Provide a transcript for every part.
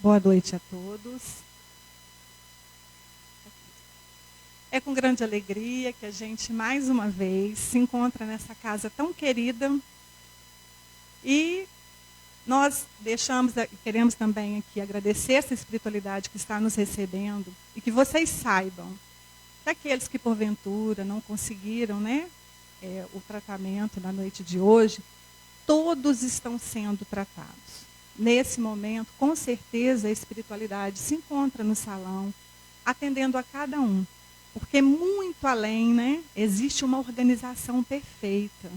Boa noite a todos. É com grande alegria que a gente, mais uma vez, se encontra nessa casa tão querida. E nós queremos também aqui agradecer essa espiritualidade que está nos recebendo e que vocês saibam que aqueles que, porventura, não conseguiram, o tratamento na noite de hoje, todos estão sendo tratados. Nesse momento, com certeza, a espiritualidade se encontra no salão, atendendo a cada um. Porque muito além, existe uma organização perfeita.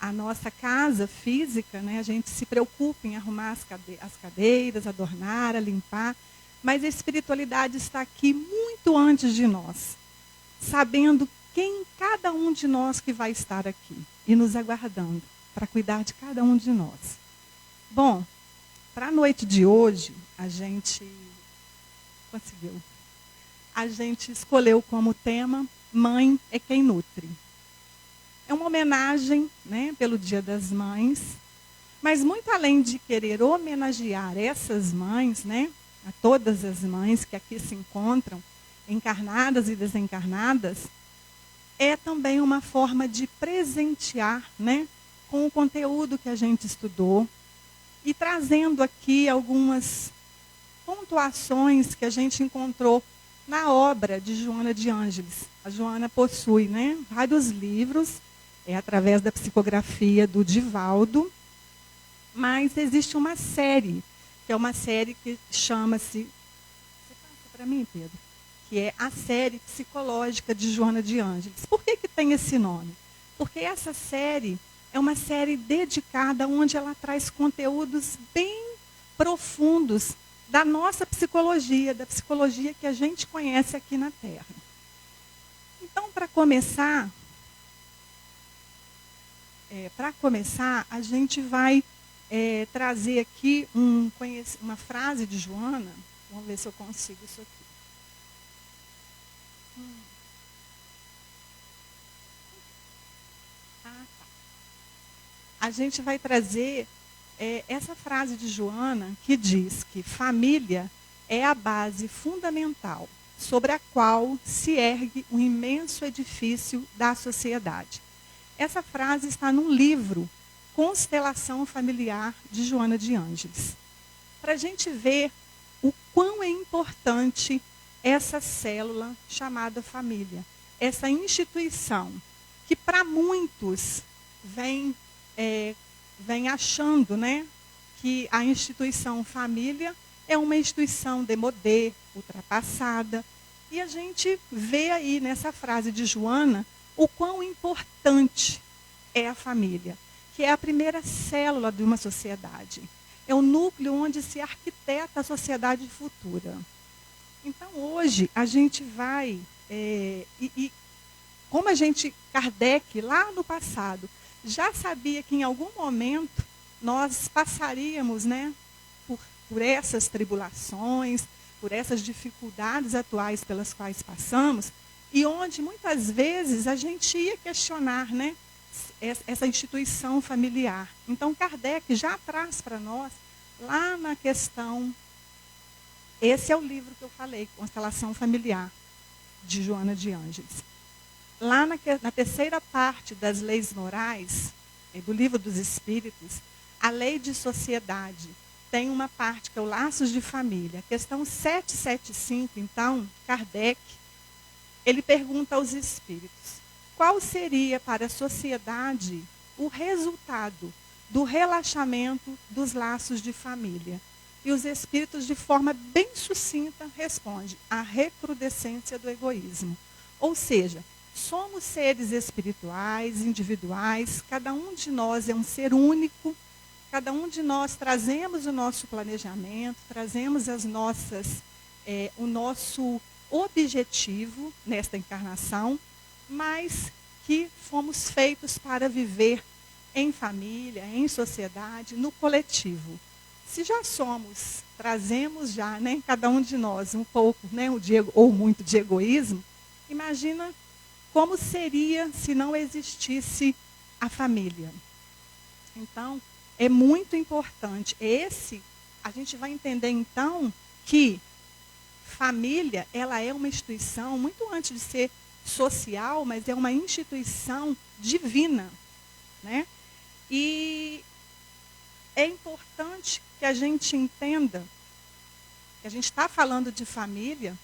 A nossa casa física, a gente se preocupa em arrumar as cadeiras, adornar, limpar, mas a espiritualidade está aqui muito antes de nós, sabendo quem cada um de nós que vai estar aqui e nos aguardando para cuidar de cada um de nós. Bom, para a noite de hoje, a gente escolheu como tema Mãe é quem nutre. É uma homenagem, pelo Dia das Mães, mas muito além de querer homenagear essas mães, a todas as mães que aqui se encontram, encarnadas e desencarnadas, é também uma forma de presentear, com o conteúdo que a gente estudou e trazendo aqui algumas pontuações que a gente encontrou na obra de Joana de Ângeles. A Joana possui vários livros, através da psicografia do Divaldo, mas existe uma série, que é uma série que chama-se... Você passa para mim, Pedro? Que é a série psicológica de Joana de Ângeles. Por que tem esse nome? Porque essa série é uma série dedicada onde ela traz conteúdos bem profundos da nossa psicologia, da psicologia que a gente conhece aqui na Terra. Então, para começar, a gente vai trazer aqui uma frase de Joana. Vamos ver se eu consigo isso aqui. A gente vai trazer essa frase de Joana que diz que família é a base fundamental sobre a qual se ergue o imenso edifício da sociedade. Essa frase está num livro, Constelação Familiar, de Joana de Ângeles. Para a gente ver o quão é importante essa célula chamada família, essa instituição que para muitos vem achando, que a instituição família é uma instituição demodê, ultrapassada. E a gente vê aí nessa frase de Joana o quão importante é a família, que é a primeira célula de uma sociedade. É o núcleo onde se arquiteta a sociedade futura. Então, hoje, a gente vai... como Kardec, lá no passado, já sabia que em algum momento nós passaríamos por essas tribulações, por essas dificuldades atuais pelas quais passamos, e onde muitas vezes a gente ia questionar essa instituição familiar. Então, Kardec já traz para nós, lá na questão, esse é o livro que eu falei, Constelação Familiar, de Joana de Ângeles. Lá na terceira parte das leis morais, do Livro dos Espíritos, a lei de sociedade tem uma parte que é o laços de família. A questão 775, então, Kardec, ele pergunta aos espíritos, qual seria para a sociedade o resultado do relaxamento dos laços de família? E os espíritos, de forma bem sucinta, respondem, a recrudescência do egoísmo. Ou seja, somos seres espirituais, individuais, cada um de nós é um ser único, cada um de nós trazemos o nosso planejamento, trazemos o nosso objetivo nesta encarnação, mas que fomos feitos para viver em família, em sociedade, no coletivo. Se já trazemos já, cada um de nós um pouco, ou muito de egoísmo, imagina como seria se não existisse a família. Então, é muito importante. Esse a gente vai entender então que família, ela é uma instituição, muito antes de ser social, mas é uma instituição divina, né? E é importante que a gente entenda que a gente está falando de família,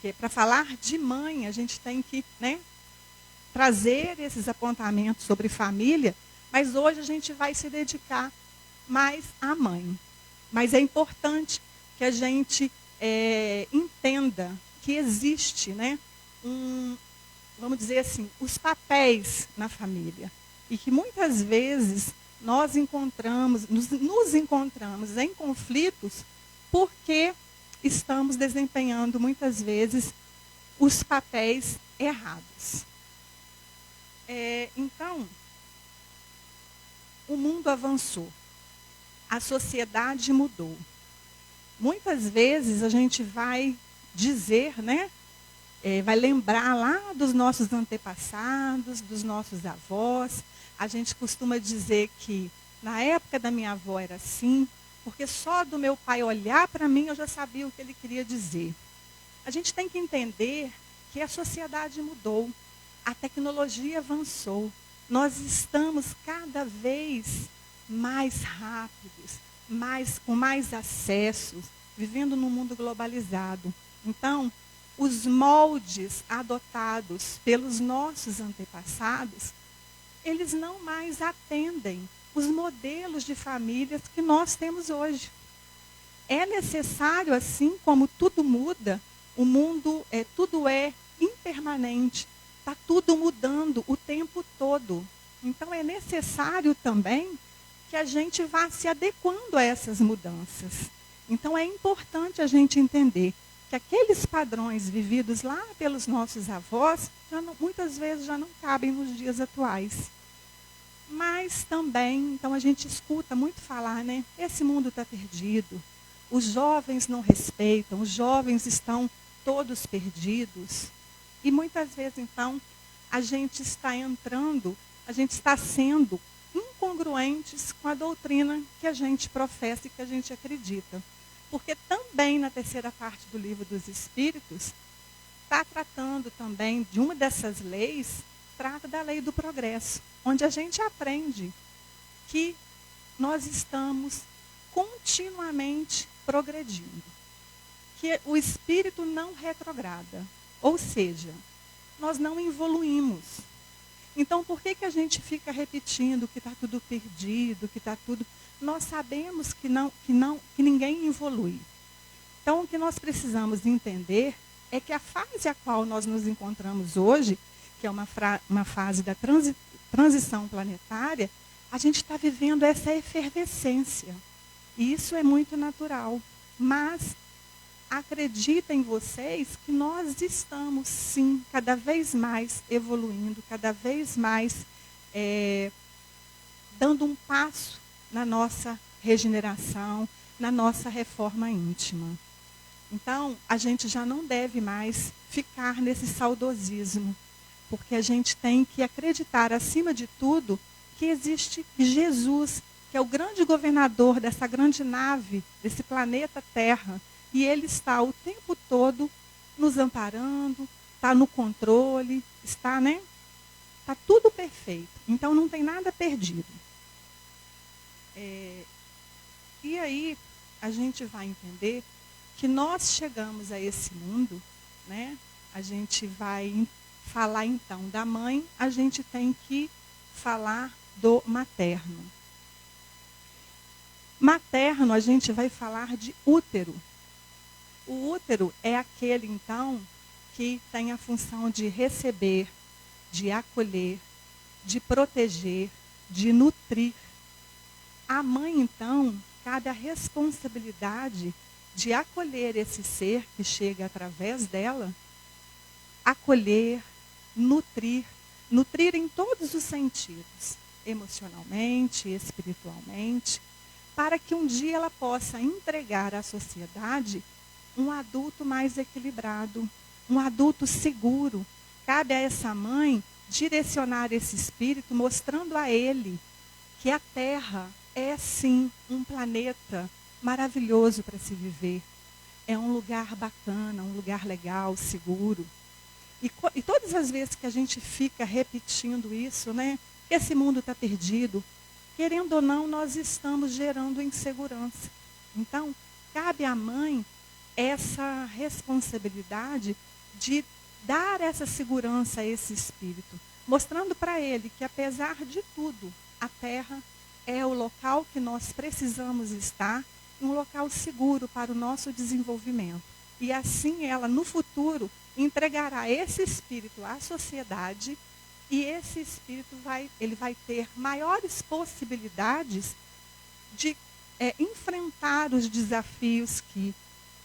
que para falar de mãe, a gente tem que, né, trazer esses apontamentos sobre família, mas hoje a gente vai se dedicar mais à mãe. Mas é importante que a gente entenda que existe, né, vamos dizer assim, os papéis na família. E que muitas vezes nós nos encontramos em conflitos porque estamos desempenhando muitas vezes os papéis errados. Então, o mundo avançou, a sociedade mudou. Muitas vezes a gente vai dizer, né, vai lembrar lá dos nossos antepassados, dos nossos avós. A gente costuma dizer que na época da minha avó era assim, porque só do meu pai olhar para mim eu já sabia o que ele queria dizer. A gente tem que entender que a sociedade mudou, a tecnologia avançou. Nós estamos cada vez mais rápidos, com mais acessos, vivendo num mundo globalizado. Então, os moldes adotados pelos nossos antepassados, eles não mais atendem os modelos de famílias que nós temos hoje. É necessário, assim como tudo muda, o mundo tudo é impermanente, está tudo mudando o tempo todo. Então é necessário também que a gente vá se adequando a essas mudanças. Então é importante a gente entender que aqueles padrões vividos lá pelos nossos avós, muitas vezes já não cabem nos dias atuais. Mas também, então a gente escuta muito falar, né? Esse mundo está perdido, os jovens não respeitam, os jovens estão todos perdidos. E muitas vezes, então, a gente está sendo incongruentes com a doutrina que a gente professa e que a gente acredita. Porque também na terceira parte do Livro dos Espíritos, está tratando também de uma dessas leis, trata da lei do progresso, onde a gente aprende que nós estamos continuamente progredindo, que o espírito não retrograda, ou seja, nós não evoluímos. Então, por que a gente fica repetindo que está tudo perdido, que está tudo... Nós sabemos que ninguém evolui. Então, o que nós precisamos entender é que a fase a qual nós nos encontramos hoje, que é uma fase da transição planetária, a gente está vivendo essa efervescência. E isso é muito natural. Mas acreditem vocês que nós estamos, sim, cada vez mais evoluindo, cada vez mais dando um passo na nossa regeneração, na nossa reforma íntima. Então, a gente já não deve mais ficar nesse saudosismo, porque a gente tem que acreditar, acima de tudo, que existe Jesus, que é o grande governador dessa grande nave, desse planeta Terra, e ele está o tempo todo nos amparando, está no controle, está tudo perfeito. Então, não tem nada perdido. E aí, a gente vai entender que nós chegamos a esse mundo, né? A gente vai falar, então, da mãe, a gente tem que falar do materno. Materno, a gente vai falar de útero. O útero é aquele, então, que tem a função de receber, de acolher, de proteger, de nutrir. A mãe, então, cabe a responsabilidade de acolher esse ser que chega através dela, acolher, nutrir em todos os sentidos, emocionalmente, espiritualmente, para que um dia ela possa entregar à sociedade um adulto mais equilibrado, um adulto seguro. Cabe a essa mãe direcionar esse espírito, mostrando a ele que a Terra é, sim, um planeta maravilhoso para se viver. É um lugar bacana, um lugar legal, seguro. E todas as vezes que a gente fica repetindo isso, né? Que esse mundo está perdido, querendo ou não, nós estamos gerando insegurança. Então, cabe à mãe essa responsabilidade de dar essa segurança a esse espírito, mostrando para ele que, apesar de tudo, a terra é o local que nós precisamos estar, um local seguro para o nosso desenvolvimento. E assim ela, no futuro, entregará esse espírito à sociedade e esse espírito ele vai ter maiores possibilidades de enfrentar os desafios que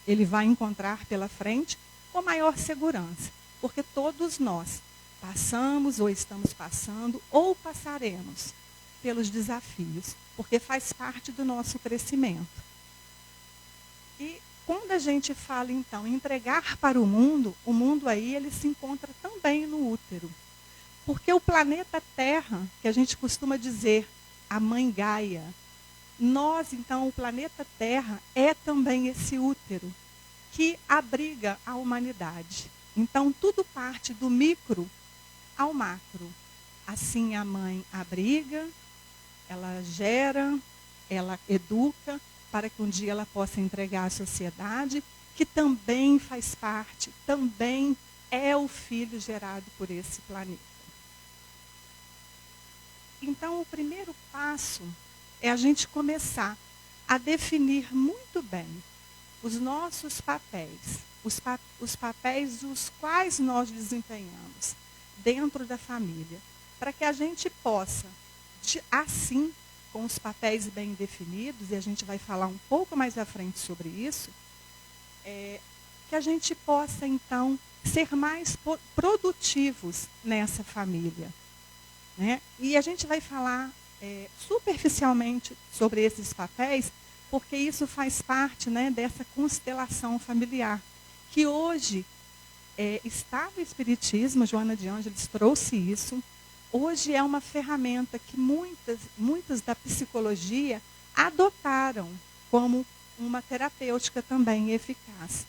ele vai encontrar pela frente com maior segurança. Porque todos nós passamos ou estamos passando ou passaremos pelos desafios, porque faz parte do nosso crescimento. E quando a gente fala, então, em entregar para o mundo aí ele se encontra também no útero. Porque o planeta Terra, que a gente costuma dizer, a mãe Gaia, nós, então, o planeta Terra é também esse útero que abriga a humanidade. Então, tudo parte do micro ao macro. Assim, a mãe abriga, ela gera, ela educa, para que um dia ela possa entregar à sociedade, que também faz parte, também é o filho gerado por esse planeta. Então, o primeiro passo é a gente começar a definir muito bem os nossos papéis, os papéis os quais nós desempenhamos dentro da família, para que a gente possa, assim, com os papéis bem definidos, e a gente vai falar um pouco mais à frente sobre isso, que a gente possa, então, ser mais produtivos nessa família. Né? E a gente vai falar superficialmente sobre esses papéis, porque isso faz parte, né, dessa constelação familiar, que hoje está no Espiritismo, Joana de Ângeles trouxe isso. Hoje é uma ferramenta que muitas da psicologia adotaram como uma terapêutica também eficaz,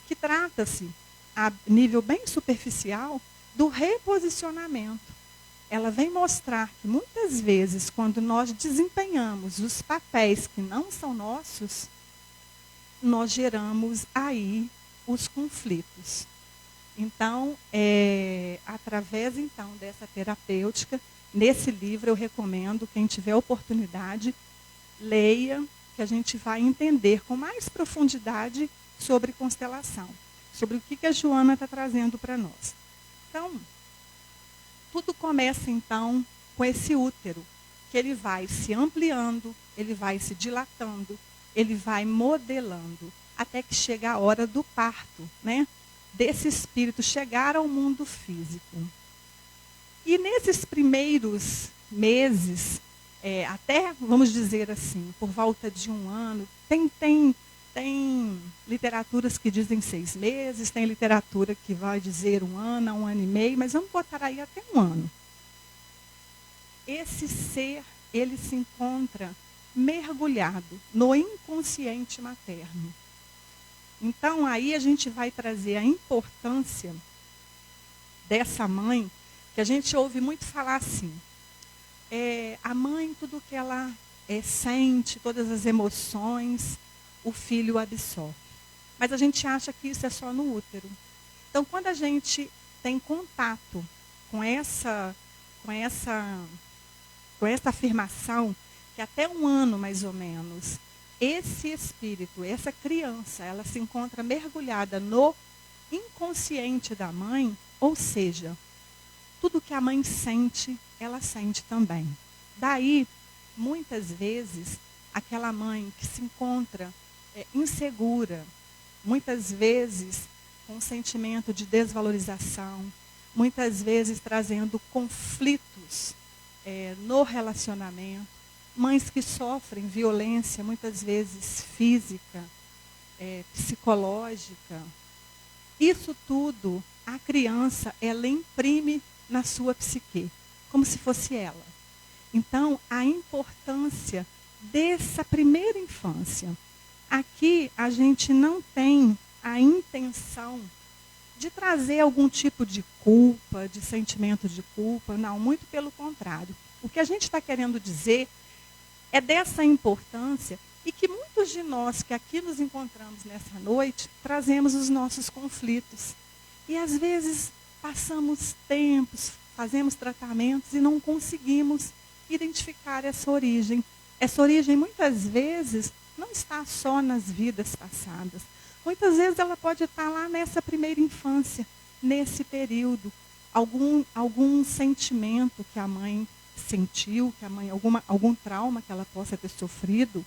que trata-se, a nível bem superficial, do reposicionamento. Ela vem mostrar que muitas vezes, quando nós desempenhamos os papéis que não são nossos, nós geramos aí os conflitos. Então, através então dessa terapêutica, nesse livro eu recomendo, quem tiver oportunidade, leia, que a gente vai entender com mais profundidade sobre constelação, sobre o que a Joana está trazendo para nós. Então, tudo começa então com esse útero, que ele vai se ampliando, ele vai se dilatando, ele vai modelando, até que chega a hora do parto, né? Desse espírito chegar ao mundo físico. E nesses primeiros meses, até, vamos dizer assim, por volta de 1 ano, tem literaturas que dizem 6 meses, tem literatura que vai dizer 1 ano, 1 ano e meio, mas vamos botar aí até 1 ano. Esse ser, ele se encontra mergulhado no inconsciente materno. Então, aí a gente vai trazer a importância dessa mãe, que a gente ouve muito falar assim. A mãe, tudo que ela sente, todas as emoções, o filho absorve. Mas a gente acha que isso é só no útero. Então, quando a gente tem contato com essa afirmação, que até 1 ano, mais ou menos, esse espírito, essa criança, ela se encontra mergulhada no inconsciente da mãe, ou seja, tudo que a mãe sente, ela sente também. Daí, muitas vezes, aquela mãe que se encontra insegura, muitas vezes com um sentimento de desvalorização, muitas vezes trazendo conflitos no relacionamento, mães que sofrem violência, muitas vezes física, psicológica. Isso tudo, a criança, ela imprime na sua psique, como se fosse ela. Então, a importância dessa primeira infância. Aqui a gente não tem a intenção de trazer algum tipo de culpa, de sentimento de culpa, não, muito pelo contrário. O que a gente está querendo dizer é dessa importância e que muitos de nós que aqui nos encontramos nessa noite, trazemos os nossos conflitos. E às vezes passamos tempos, fazemos tratamentos e não conseguimos identificar essa origem. Essa origem muitas vezes não está só nas vidas passadas. Muitas vezes ela pode estar lá nessa primeira infância, nesse período. Algum sentimento que a mãe sentiu, que a mãe, algum trauma que ela possa ter sofrido,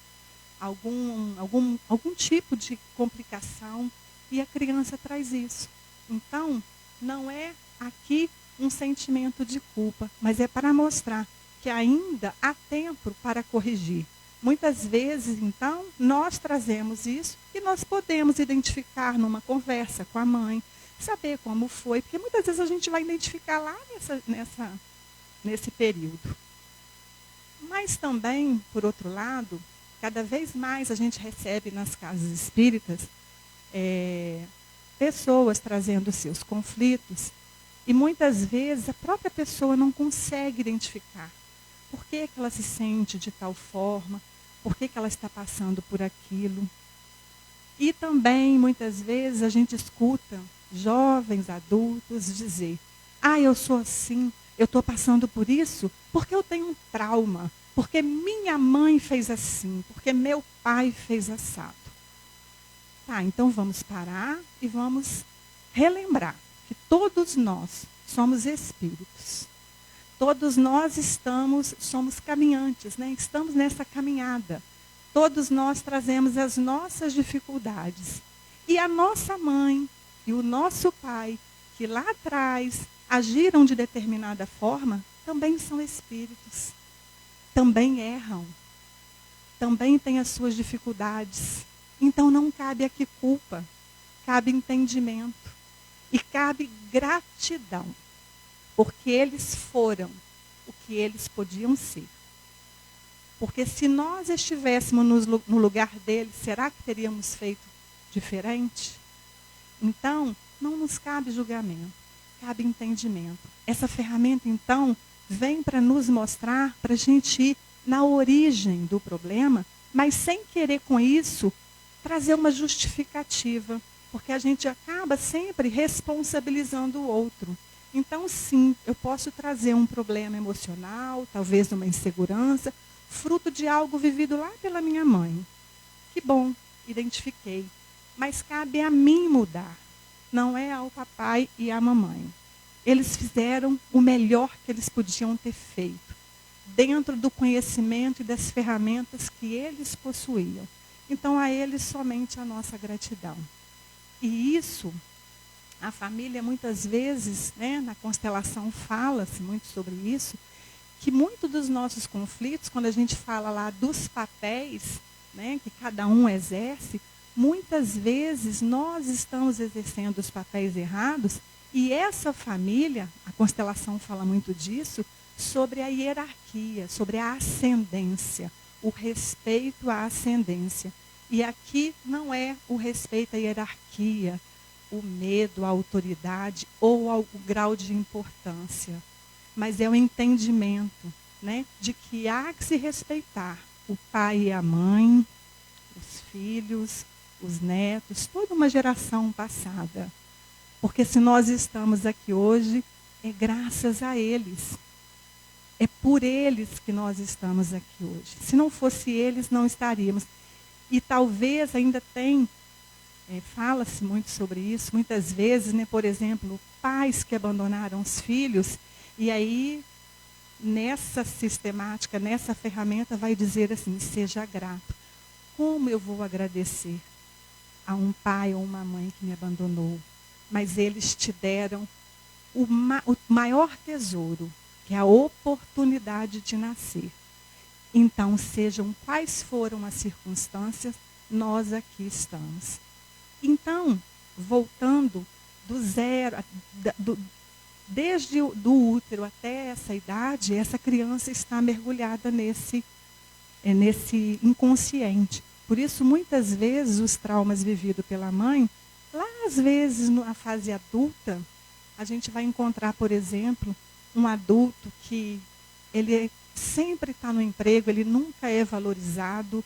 algum tipo de complicação, e a criança traz isso. Então, não é aqui um sentimento de culpa, mas é para mostrar que ainda há tempo para corrigir. Muitas vezes, então, nós trazemos isso e nós podemos identificar numa conversa com a mãe, saber como foi, porque muitas vezes a gente vai identificar lá nesse período. Mas também, por outro lado, cada vez mais a gente recebe nas casas espíritas pessoas trazendo seus conflitos e muitas vezes a própria pessoa não consegue identificar por que ela se sente de tal forma, por que ela está passando por aquilo. E também, muitas vezes, a gente escuta jovens, adultos dizer: eu sou assim, eu estou passando por isso porque eu tenho um trauma, porque minha mãe fez assim, porque meu pai fez assado. Tá, então vamos parar e vamos relembrar que todos nós somos espíritos. Todos nós somos caminhantes, né? Estamos nessa caminhada. Todos nós trazemos as nossas dificuldades. E a nossa mãe e o nosso pai, que lá atrás agiram de determinada forma, também são espíritos. Também erram. Também têm as suas dificuldades. Então não cabe aqui culpa, cabe entendimento e cabe gratidão, porque eles foram o que eles podiam ser. Porque se nós estivéssemos no lugar deles, será que teríamos feito diferente? Então, não nos cabe julgamento, cabe entendimento. Essa ferramenta, então, vem para nos mostrar, para a gente ir na origem do problema, mas sem querer com isso trazer uma justificativa, porque a gente acaba sempre responsabilizando o outro. Então, sim, eu posso trazer um problema emocional, talvez uma insegurança, fruto de algo vivido lá pela minha mãe. Que bom, identifiquei. Mas cabe a mim mudar, não é ao papai e à mamãe. Eles fizeram o melhor que eles podiam ter feito, dentro do conhecimento e das ferramentas que eles possuíam. Então, a eles somente a nossa gratidão. E isso, a família muitas vezes, né, na constelação fala-se muito sobre isso, que muitos dos nossos conflitos, quando a gente fala lá dos papéis, né, que cada um exerce, muitas vezes nós estamos exercendo os papéis errados e essa família, a constelação fala muito disso, sobre a hierarquia, sobre a ascendência, o respeito à ascendência. E aqui não é o respeito à hierarquia, o medo, a autoridade ou ao grau de importância, mas é o entendimento, né, de que há que se respeitar o pai e a mãe, os filhos, os netos, toda uma geração passada. Porque se nós estamos aqui hoje, é graças a eles. É por eles que nós estamos aqui hoje. Se não fosse eles, não estaríamos. E talvez ainda fala-se muito sobre isso, muitas vezes, né, por exemplo, pais que abandonaram os filhos, e aí, nessa sistemática, nessa ferramenta, vai dizer assim: seja grato. Como eu vou agradecer a um pai ou uma mãe que me abandonou? Mas eles te deram o maior tesouro, que é a oportunidade de nascer. Então, sejam quais foram as circunstâncias, nós aqui estamos. Então, voltando do zero, desde do útero até essa idade, essa criança está mergulhada nesse inconsciente. Por isso, muitas vezes, os traumas vividos pela mãe, lá às vezes, na fase adulta, a gente vai encontrar, por exemplo, um adulto que ele sempre está no emprego, ele nunca é valorizado,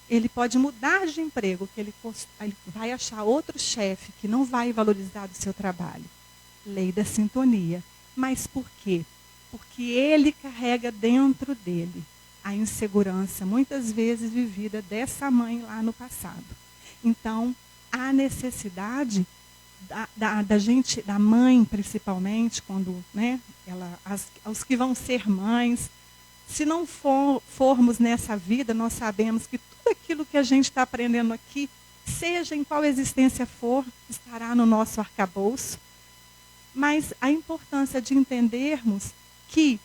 ele pode mudar de emprego, que ele vai achar outro chefe que não vai valorizar o seu trabalho. Lei da sintonia. Mas por quê? Porque ele carrega dentro dele a insegurança, muitas vezes vivida dessa mãe lá no passado. Então, há necessidade da mãe, principalmente, quando, né, os que vão ser mães, se não formos nessa vida, nós sabemos que tudo aquilo que a gente está aprendendo aqui, seja em qual existência for, estará no nosso arcabouço. Mas a importância de entendermos que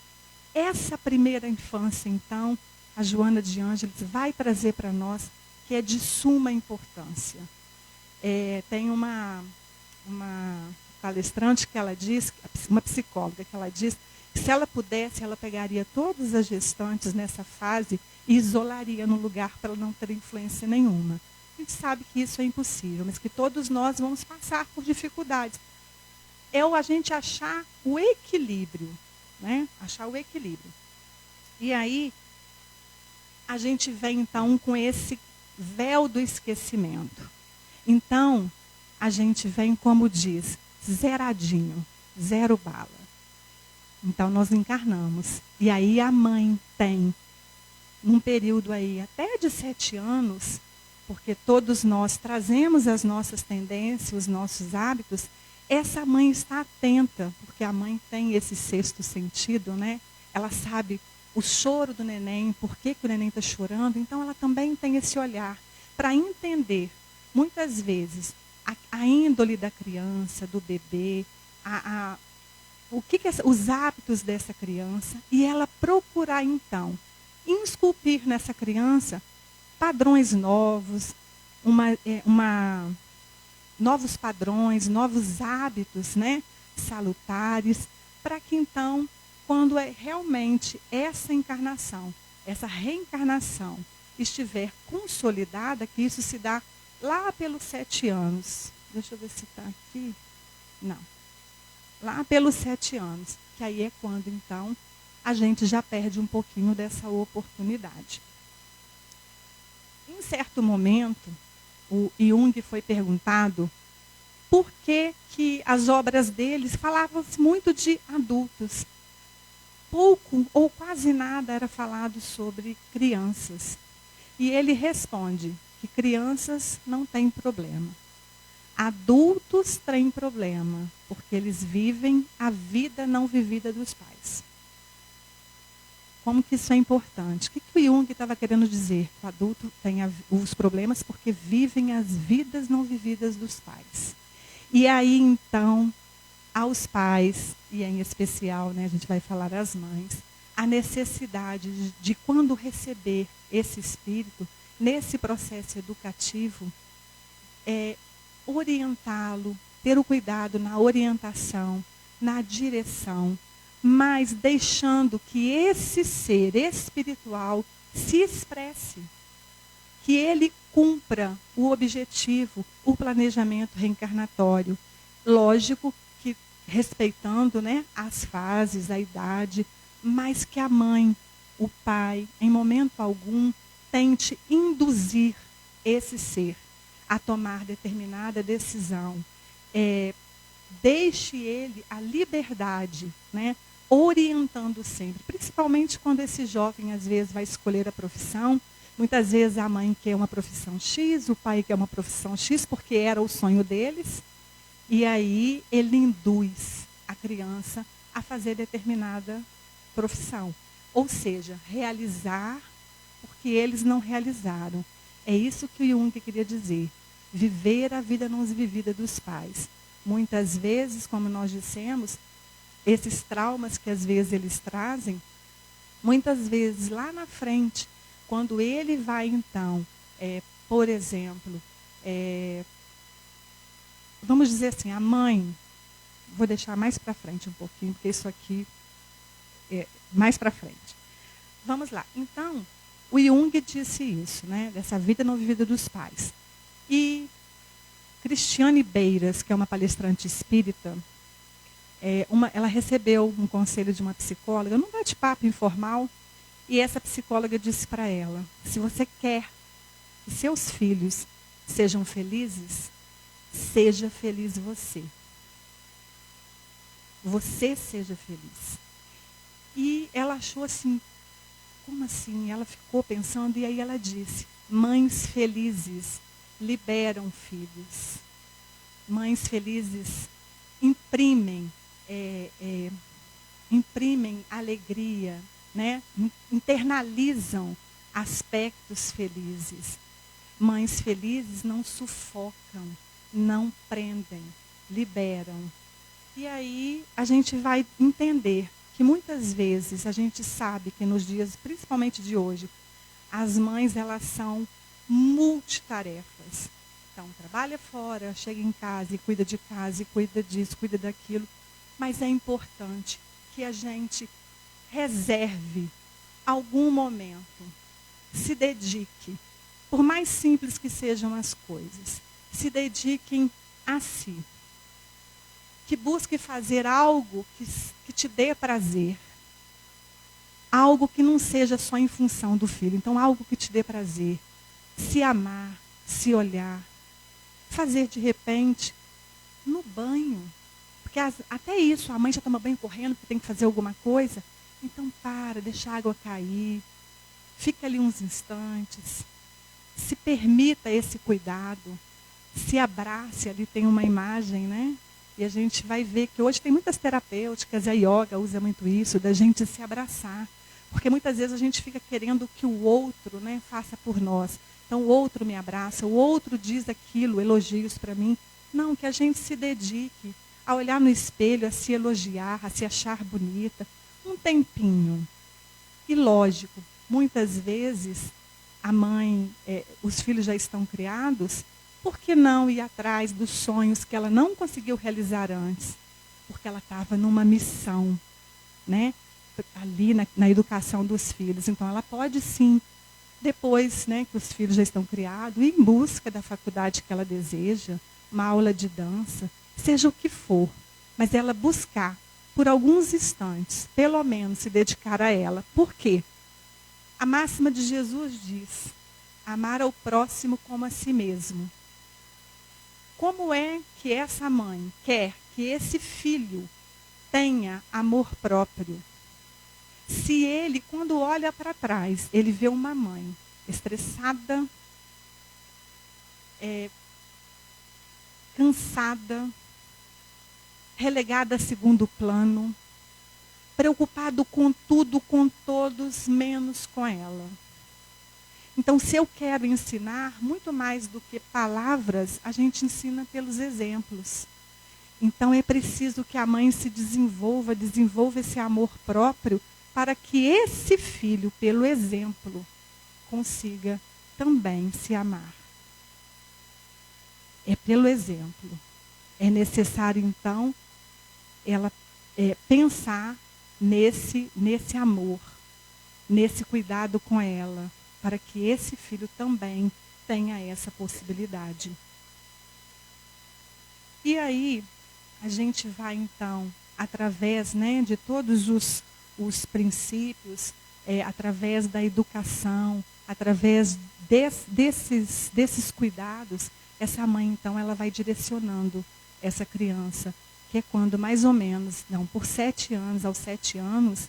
essa primeira infância, então, a Joana de Ângeles vai trazer para nós, que é de suma importância. Tem uma palestrante que ela diz, uma psicóloga que ela diz, que se ela pudesse, ela pegaria todas as gestantes nessa fase e isolaria no lugar para ela não ter influência nenhuma. A gente sabe que isso é impossível, mas que todos nós vamos passar por dificuldades. É a gente achar o equilíbrio, né? Achar o equilíbrio. E aí, a gente vem, então, com esse véu do esquecimento. Então, a gente vem, como diz, zeradinho, zero bala. Então, nós encarnamos. E aí, a mãe tem, num período aí até de 7 anos, porque todos nós trazemos as nossas tendências, os nossos hábitos, essa mãe está atenta, porque a mãe tem esse sexto sentido, né? Ela sabe o choro do neném, por que o neném está chorando, então ela também tem esse olhar para entender, muitas vezes, a índole da criança, do bebê, os hábitos dessa criança, e ela procurar, então, esculpir nessa criança padrões novos, novos padrões, novos hábitos, né, salutares, para que então, quando realmente essa encarnação, essa reencarnação estiver consolidada, que isso se dá lá pelos 7 anos. Deixa eu ver se está aqui. Não. Lá pelos 7 anos, que aí é quando então a gente já perde um pouquinho dessa oportunidade. Em certo momento, o Jung foi perguntado por que as obras deles falavam muito de adultos. Pouco ou quase nada era falado sobre crianças. E ele responde que crianças não têm problema. Adultos têm problema, porque eles vivem a vida não vivida dos pais. Como que isso é importante? O que o Jung estava querendo dizer? O adulto tem os problemas porque vivem as vidas não vividas dos pais. E aí, então, aos pais, e em especial, né, a gente vai falar às mães, a necessidade de quando receber esse espírito, nesse processo educativo, orientá-lo, ter o cuidado na orientação, na direção, mas deixando que esse ser espiritual se expresse, que ele cumpra o objetivo, o planejamento reencarnatório. Lógico que respeitando, né, as fases, a idade, mas que a mãe, o pai, em momento algum, tente induzir esse ser a tomar determinada decisão. Deixe ele a liberdade, né, orientando sempre, principalmente quando esse jovem, às vezes, vai escolher a profissão. Muitas vezes a mãe quer uma profissão X, o pai quer uma profissão X, porque era o sonho deles. E aí ele induz a criança a fazer determinada profissão. Ou seja, realizar porque eles não realizaram. É isso que o Jung queria dizer. Viver a vida não vivida dos pais. Muitas vezes, como nós dissemos, esses traumas que às vezes eles trazem, muitas vezes lá na frente, quando ele vai então, por exemplo, vamos dizer assim, a mãe, vou deixar mais para frente um pouquinho, porque isso aqui é mais para frente. Vamos lá. Então, O Jung disse isso, né? Dessa vida não vivida dos pais. E Cristiane Beiras, que é uma palestrante espírita, ela recebeu um conselho de uma psicóloga, num bate-papo informal, e essa psicóloga disse para ela: se você quer que seus filhos sejam felizes, seja feliz você. Você seja feliz. E ela achou assim, como assim? Ela ficou pensando e aí ela disse: mães felizes liberam filhos. Mães felizes imprimem alegria, né? Internalizam aspectos felizes. Mães felizes não sufocam, não prendem, liberam. E aí a gente vai entender que muitas vezes a gente sabe que nos dias, principalmente de hoje, as mães elas são multitarefas. Então, trabalha fora, chega em casa e cuida de casa, e cuida disso, cuida daquilo. Mas é importante que a gente reserve algum momento, se dedique, por mais simples que sejam as coisas, se dediquem a si. Que busque fazer algo que te dê prazer. Algo que não seja só em função do filho. Então, algo que te dê prazer. Se amar, se olhar. Fazer, de repente, no banho. Porque até isso, a mãe já toma banho correndo porque tem que fazer alguma coisa. Então, deixa a água cair. Fica ali uns instantes. Se permita esse cuidado. Se abrace, ali tem uma imagem, né? E a gente vai ver que hoje tem muitas terapêuticas, a yoga usa muito isso, da gente se abraçar. Porque muitas vezes a gente fica querendo que o outro, né, faça por nós. Então o outro me abraça, o outro diz aquilo, elogios para mim. Não, que a gente se dedique a olhar no espelho, a se elogiar, a se achar bonita. Um tempinho. E lógico, muitas vezes a mãe, os filhos já estão criados. Por que não ir atrás dos sonhos que ela não conseguiu realizar antes? Porque ela estava numa missão, né? Ali na educação dos filhos. Então, ela pode sim, depois, né, que os filhos já estão criados, ir em busca da faculdade que ela deseja, uma aula de dança, seja o que for. Mas ela buscar, por alguns instantes, pelo menos se dedicar a ela. Por quê? A máxima de Jesus diz: amar ao próximo como a si mesmo. Como é que essa mãe quer que esse filho tenha amor próprio? Se ele, quando olha para trás, ele vê uma mãe estressada, cansada, relegada a segundo plano, preocupado com tudo, com todos, menos com ela. Então, se eu quero ensinar, muito mais do que palavras, a gente ensina pelos exemplos. Então, é preciso que a mãe se desenvolva esse amor próprio, para que esse filho, pelo exemplo, consiga também se amar. É pelo exemplo. É necessário, então, ela pensar nesse amor, nesse cuidado com ela, para que esse filho também tenha essa possibilidade. E aí, a gente vai, então, através, né, de todos os princípios, através da educação, através desses cuidados, essa mãe, então, ela vai direcionando essa criança, que é quando mais ou menos, por 7 anos, aos 7 anos,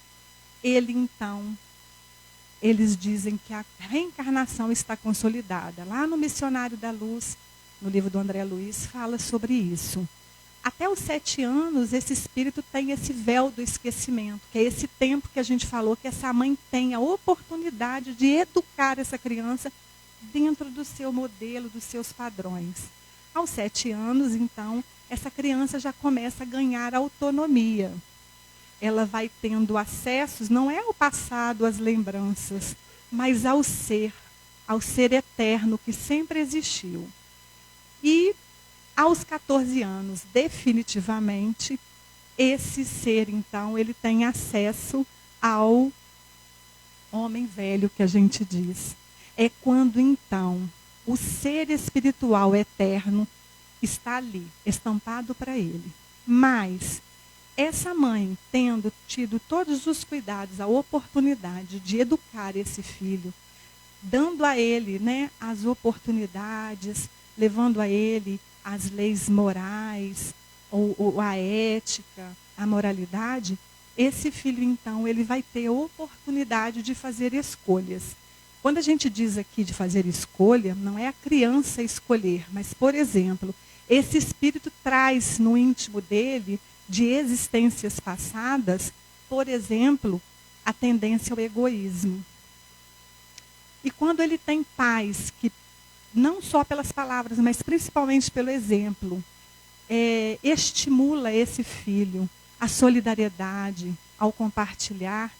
eles dizem que a reencarnação está consolidada. Lá no Missionário da Luz, no livro do André Luiz, fala sobre isso. Até os 7 anos, esse espírito tem esse véu do esquecimento, que é esse tempo que a gente falou, que essa mãe tem a oportunidade de educar essa criança dentro do seu modelo, dos seus padrões. Aos 7 anos, então, essa criança já começa a ganhar autonomia. Ela vai tendo acessos, não é ao passado, às lembranças, mas ao ser eterno que sempre existiu. E aos 14 anos, definitivamente, esse ser, então, ele tem acesso ao homem velho que a gente diz. É quando então o ser espiritual eterno está ali, estampado para ele. Mas essa mãe, tendo tido todos os cuidados, a oportunidade de educar esse filho, dando a ele, né, as oportunidades, levando a ele as leis morais, ou a ética, a moralidade, esse filho, então, ele vai ter a oportunidade de fazer escolhas. Quando a gente diz aqui de fazer escolha, não é a criança escolher, mas, por exemplo, esse espírito traz no íntimo dele, de existências passadas, por exemplo, a tendência ao egoísmo. E quando ele tem pais que, não só pelas palavras, mas principalmente pelo exemplo, estimula esse filho a solidariedade, ao compartilhar,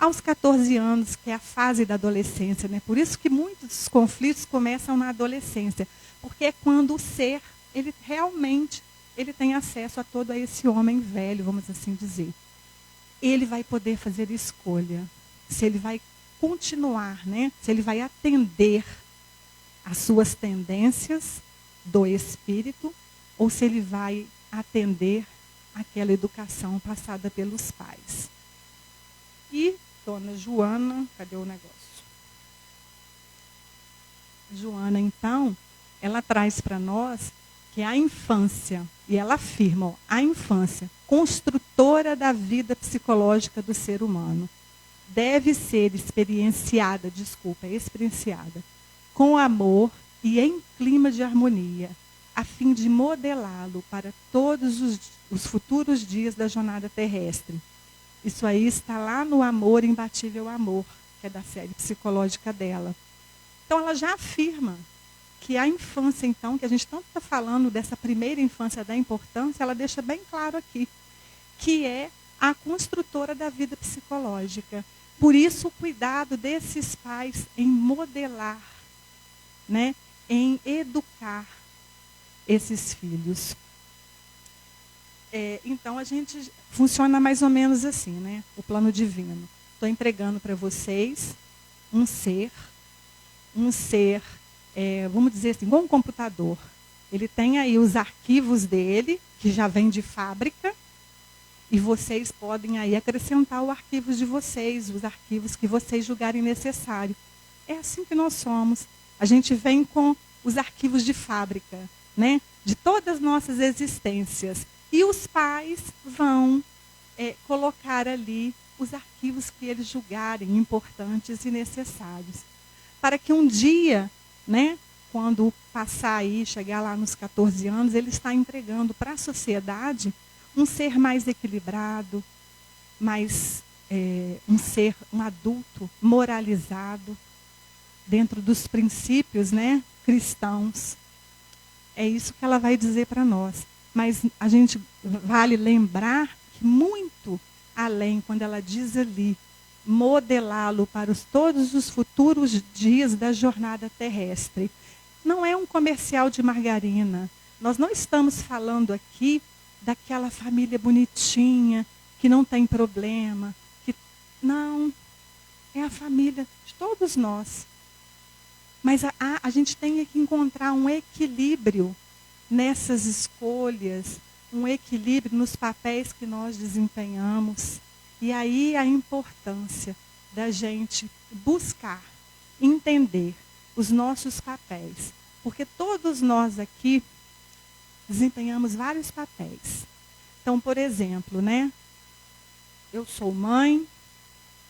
aos 14 anos, que é a fase da adolescência, né? Por isso que muitos conflitos começam na adolescência, porque é quando o ser, ele realmente, ele tem acesso a todo esse homem velho, vamos assim dizer. Ele vai poder fazer escolha, se ele vai continuar, né? Se ele vai atender às suas tendências do espírito, ou se ele vai atender àquela educação passada pelos pais. E Dona Joana, cadê o negócio? Joana, então, ela traz para nós que a infância, e ela afirma, ó, a infância, construtora da vida psicológica do ser humano, deve ser experienciada com amor e em clima de harmonia, a fim de modelá-lo para todos os futuros dias da jornada terrestre. Isso aí está lá no Amor, Imbatível Amor, que é da série psicológica dela. Então, ela já afirma que a infância, então, que a gente tanto está falando dessa primeira infância, da importância, ela deixa bem claro aqui, que é a construtora da vida psicológica. Por isso, o cuidado desses pais em modelar, né, em educar esses filhos. Então, a gente funciona mais ou menos assim, né? O plano divino. Estou entregando para vocês um ser, vamos dizer assim, igual um computador. Ele tem aí os arquivos dele, que já vem de fábrica, e vocês podem aí acrescentar os arquivos de vocês, os arquivos que vocês julgarem necessário. É assim que nós somos. A gente vem com os arquivos de fábrica, né? De todas as nossas existências. E os pais vão colocar ali os arquivos que eles julgarem importantes e necessários. Para que um dia, né, quando passar aí, chegar lá nos 14 anos, ele está entregando para a sociedade um ser mais equilibrado, um adulto moralizado, dentro dos princípios, né, cristãos. É isso que ela vai dizer para nós. Mas a gente vale lembrar que muito além, quando ela diz ali, modelá-lo para todos os futuros dias da jornada terrestre. Não é um comercial de margarina. Nós não estamos falando aqui daquela família bonitinha, que não tem problema. Não, é a família de todos nós. Mas a gente tem que encontrar um equilíbrio nessas escolhas, um equilíbrio nos papéis que nós desempenhamos. E aí a importância da gente buscar, entender os nossos papéis. Porque todos nós aqui desempenhamos vários papéis. Então, por exemplo, né? Eu sou mãe,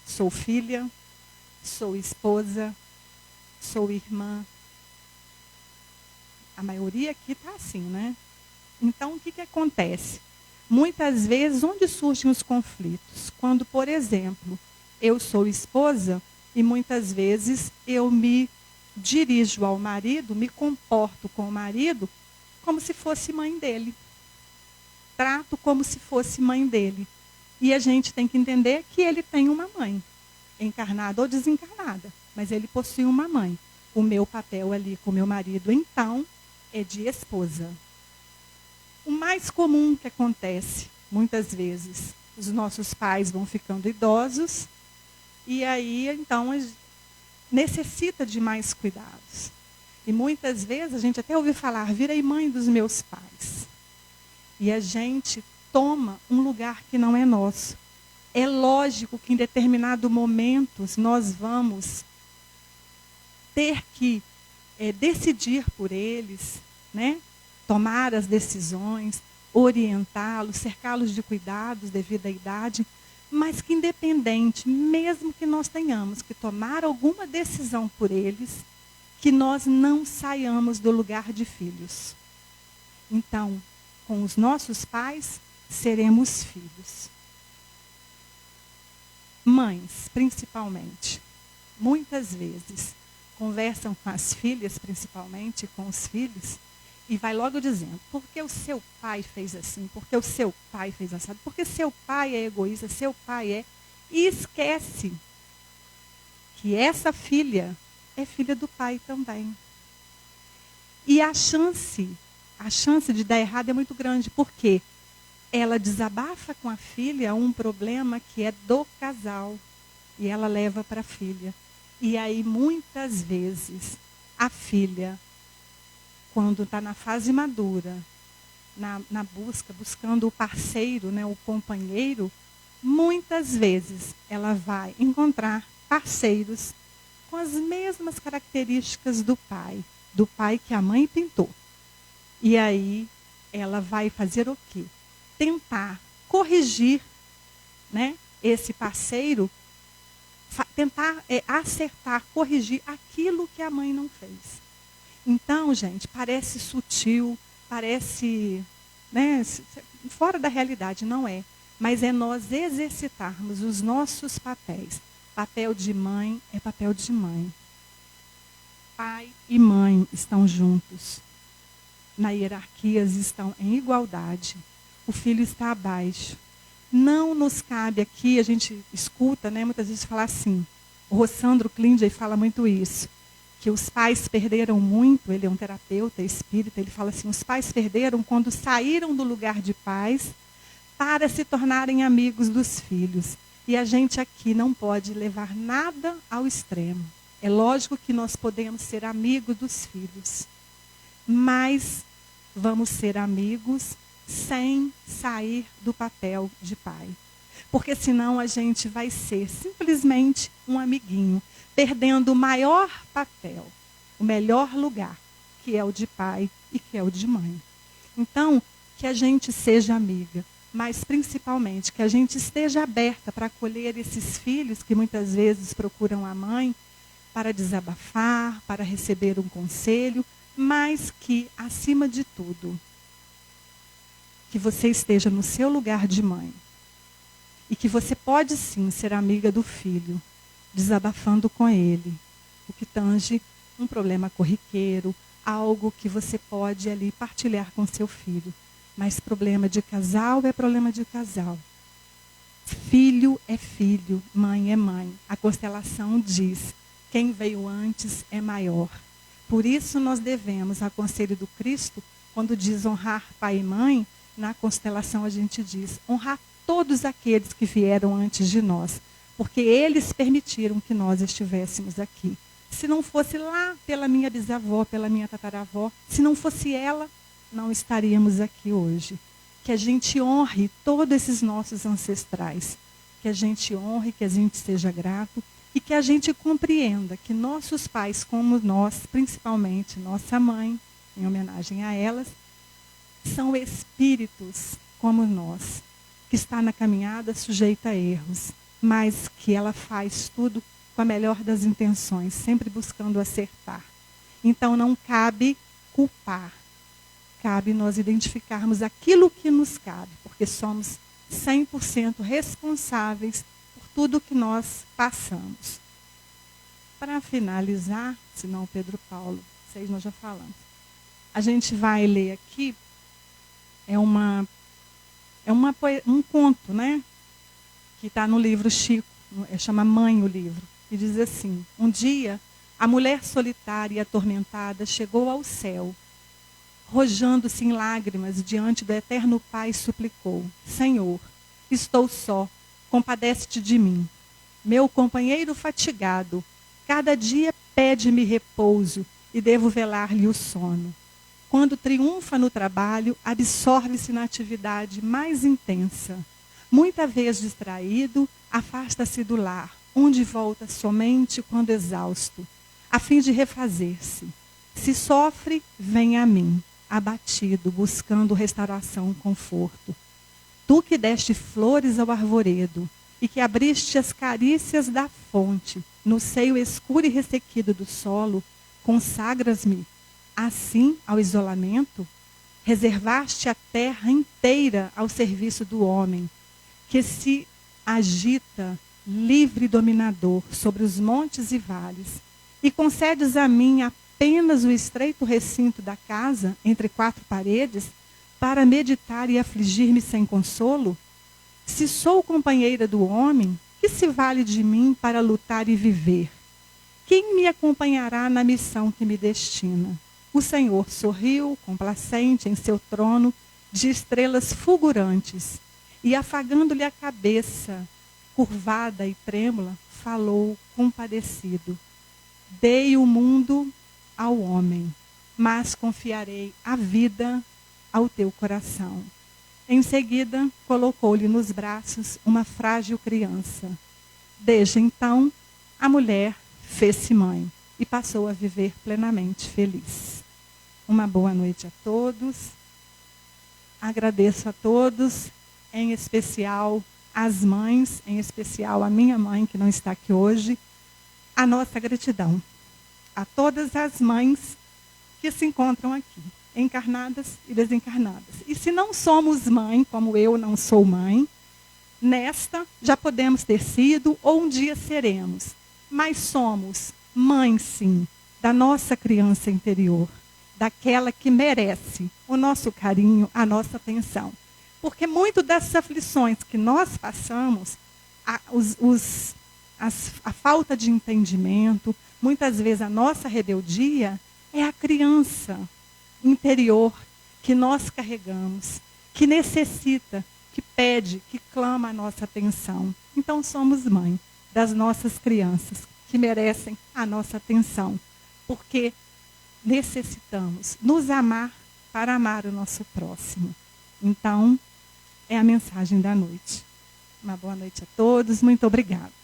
sou filha, sou esposa, sou irmã. A maioria aqui está assim, né? Então, o que acontece? Muitas vezes, onde surgem os conflitos? Quando, por exemplo, eu sou esposa e muitas vezes eu me dirijo ao marido, me comporto com o marido como se fosse mãe dele. Trato como se fosse mãe dele. E a gente tem que entender que ele tem uma mãe, encarnada ou desencarnada, mas ele possui uma mãe. O meu papel ali com o meu marido, então, é de esposa. O mais comum que acontece, muitas vezes, os nossos pais vão ficando idosos E aí, então, necessita de mais cuidados. E muitas vezes a gente até ouve falar, virei mãe dos meus pais. E a gente toma um lugar que não é nosso. É lógico que em determinados momentos nós vamos ter que decidir por eles, né? Tomar as decisões, orientá-los, cercá-los de cuidados devido à idade, mas que independente, mesmo que nós tenhamos que tomar alguma decisão por eles, que nós não saiamos do lugar de filhos. Então, com os nossos pais, seremos filhos. Mães, principalmente, muitas vezes conversam com as filhas, principalmente com os filhos, e vai logo dizendo, porque o seu pai fez assim, porque o seu pai fez assado, porque seu pai é egoísta, seu pai é... E esquece que essa filha é filha do pai também. E a chance de dar errado é muito grande, porque ela desabafa com a filha um problema que é do casal, e ela leva para a filha. E aí, muitas vezes, a filha, quando está na fase madura, na buscando o parceiro, né, o companheiro, muitas vezes ela vai encontrar parceiros com as mesmas características do pai que a mãe pintou. E aí ela vai fazer o quê? Tentar corrigir, né, esse parceiro, tentar acertar, corrigir aquilo que a mãe não fez. Então, gente, parece sutil, parece, né, fora da realidade, não é. Mas é nós exercitarmos os nossos papéis. Papel de mãe é papel de mãe. Pai e mãe estão juntos. Na hierarquia estão em igualdade. O filho está abaixo. Não nos cabe aqui, a gente escuta, né, muitas vezes falar assim. O Rossandro Clindy fala muito isso. Que os pais perderam muito, ele é um terapeuta espírita, ele fala assim, os pais perderam quando saíram do lugar de pais para se tornarem amigos dos filhos. E a gente aqui não pode levar nada ao extremo. É lógico que nós podemos ser amigos dos filhos, mas vamos ser amigos sem sair do papel de pai. Porque senão a gente vai ser simplesmente um amiguinho, perdendo o maior papel, o melhor lugar, que é o de pai e que é o de mãe. Então, que a gente seja amiga, mas principalmente que a gente esteja aberta para acolher esses filhos que muitas vezes procuram a mãe para desabafar, para receber um conselho, mas que, acima de tudo, que você esteja no seu lugar de mãe. E que você pode sim ser amiga do filho, desabafando com ele, o que tange um problema corriqueiro, algo que você pode ali partilhar com seu filho. Mas problema de casal é problema de casal. Filho é filho, mãe é mãe. A constelação diz, quem veio antes é maior. Por isso nós devemos, a conselho do Cristo, quando diz honrar pai e mãe, na constelação a gente diz, honrar todos aqueles que vieram antes de nós, porque eles permitiram que nós estivéssemos aqui. Se não fosse lá pela minha bisavó, pela minha tataravó, se não fosse ela, não estaríamos aqui hoje. Que a gente honre todos esses nossos ancestrais, que a gente honre, que a gente seja grato e que a gente compreenda que nossos pais, como nós, principalmente nossa mãe, em homenagem a elas, são espíritos como nós, que está na caminhada sujeita a erros, mas que ela faz tudo com a melhor das intenções, sempre buscando acertar. Então não cabe culpar, cabe nós identificarmos aquilo que nos cabe, porque somos 100% responsáveis por tudo que nós passamos. Para finalizar, senão Pedro Paulo, vocês nós já falamos, a gente vai ler aqui, um conto, né? Que está no livro Chico, chama Mãe o livro, e diz assim, um dia a mulher solitária e atormentada chegou ao céu, rojando-se em lágrimas diante do eterno Pai, suplicou, Senhor, estou só, compadece-te de mim. meu companheiro fatigado, cada dia pede-me repouso e devo velar-lhe o sono. Quando triunfa no trabalho, absorve-se na atividade mais intensa. Muita vez distraído, afasta-se do lar, onde volta somente quando exausto, a fim de refazer-se. Se sofre, vem a mim, abatido, buscando restauração, conforto. Tu que deste flores ao arvoredo e que abriste as carícias da fonte, no seio escuro e ressequido do solo, consagras-me assim ao isolamento? Reservaste a terra inteira ao serviço do homem, que se agita livre e dominador sobre os montes e vales, e concedes a mim apenas o estreito recinto da casa, entre quatro paredes, para meditar e afligir-me sem consolo? Se sou companheira do homem, que se vale de mim para lutar e viver? Quem me acompanhará na missão que me destina? O Senhor sorriu, complacente em seu trono, de estrelas fulgurantes, e afagando-lhe a cabeça, curvada e trêmula, falou compadecido. Dei o mundo ao homem, mas confiarei a vida ao teu coração. Em seguida, colocou-lhe nos braços uma frágil criança. Desde então, a mulher fez-se mãe e passou a viver plenamente feliz. Uma boa noite a todos. Agradeço a todos, em especial às mães, em especial a minha mãe, que não está aqui hoje, a nossa gratidão. A todas as mães que se encontram aqui, encarnadas e desencarnadas. E se não somos mãe, como eu não sou mãe, nesta já podemos ter sido ou um dia seremos. Mas somos mãe, sim, da nossa criança interior, daquela que merece o nosso carinho, a nossa atenção. Porque muito dessas aflições que nós passamos, a falta de entendimento, muitas vezes a nossa rebeldia, é a criança interior que nós carregamos, que necessita, que pede, que clama a nossa atenção. Então somos mãe das nossas crianças, que merecem a nossa atenção, porque necessitamos nos amar para amar o nosso próximo. Então, é a mensagem da noite. Uma boa noite a todos, muito obrigada.